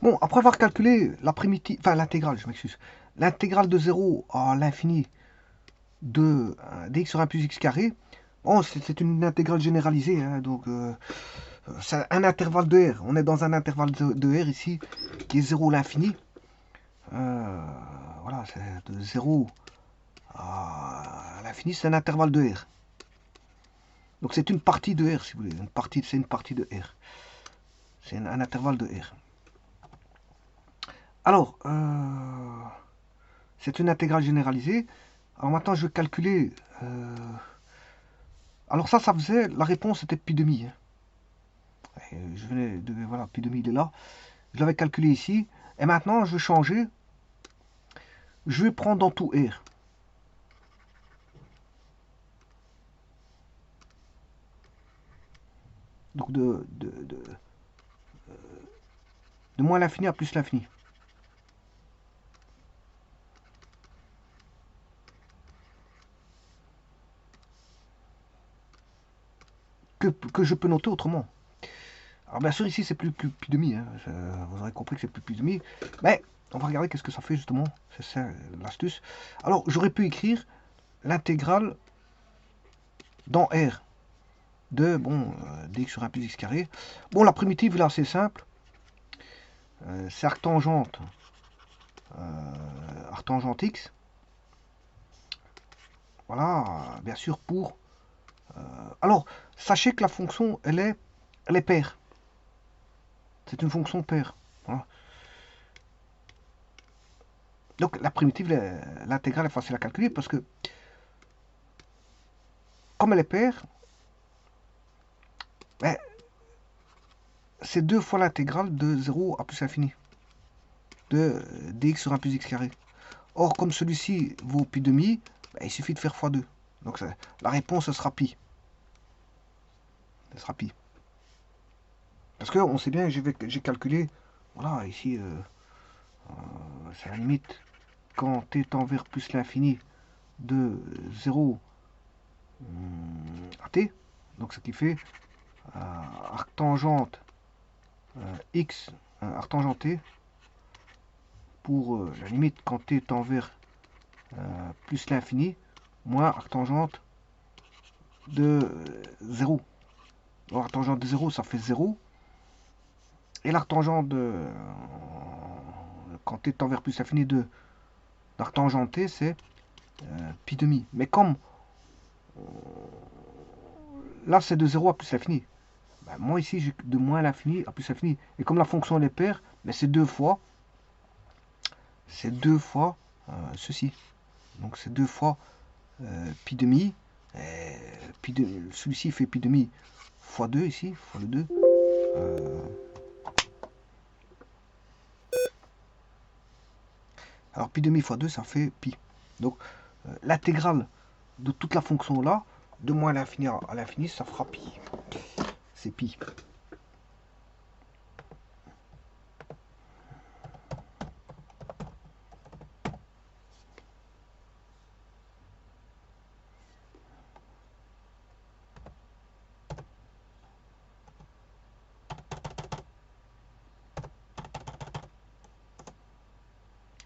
Bon, après avoir calculé la primitive, enfin l'intégrale, je m'excuse, l'intégrale de 0 à l'infini de dx sur 1 plus x carré, bon, c'est une intégrale généralisée, hein, donc c'est un intervalle de R. On est dans un intervalle de R ici, qui est 0 à l'infini. Voilà, c'est de 0 à l'infini, c'est un intervalle de R. Donc c'est une partie de R, si vous voulez. C'est une partie de R. C'est un intervalle de R. Alors, c'est une intégrale généralisée. Alors maintenant, je vais calculer. Alors ça faisait. La réponse était pi demi. Hein. Je venais de. Voilà, pi demi, il est là. Je l'avais calculé ici. Et maintenant, je vais changer. Je vais prendre dans tout R. Donc de moins l'infini à plus l'infini. Que je peux noter autrement. Alors bien sûr ici c'est plus pi demi, hein. Vous aurez compris que c'est plus pi demi, mais on va regarder qu'est-ce que ça fait justement, c'est ça l'astuce. Alors j'aurais pu écrire l'intégrale dans R de bon dx sur 1 plus x carré. Bon la primitive là c'est simple, c'est arctangente x, voilà bien sûr pour. Alors sachez que la fonction elle est paire, c'est une fonction paire. Voilà. Donc la primitive, l'intégrale est facile à calculer parce que comme elle est paire, ben, c'est deux fois l'intégrale de 0 à plus l'infini de dx sur 1 plus x carré. Or, comme celui-ci vaut pi demi, ben, il suffit de faire x2. Donc la réponse sera pi. Ce sera pi. Parce que on sait bien, j'ai calculé, voilà, ici, c'est la limite quand t tend vers plus l'infini de 0 à t. Donc ce qui fait arctangente x, arctangente t pour la limite quand t tend vers plus l'infini, moins arctangente de 0. Alors, l'arctangente de 0, ça fait 0. Et l'arctangente de. Quand t tend vers plus l'infini de l'arctangente t, c'est pi demi. Mais comme là, c'est de 0 à plus l'infini, ben, moi ici, j'ai de moins l'infini à plus l'infini. Et comme la fonction est paire, ben, c'est deux fois. C'est deux fois ceci. Donc c'est deux fois pi demi. Celui-ci fait pi demi fois 2 ici, fois le 2. Alors pi demi fois 2, ça fait pi. Donc l'intégrale de toute la fonction là, de moins l'infini à l'infini, ça fera pi. C'est pi.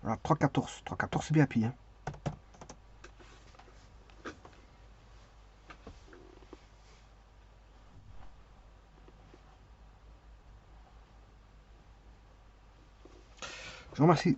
Alors 3,14. 3,14 c'est bien pi. Hein. Je vous remercie.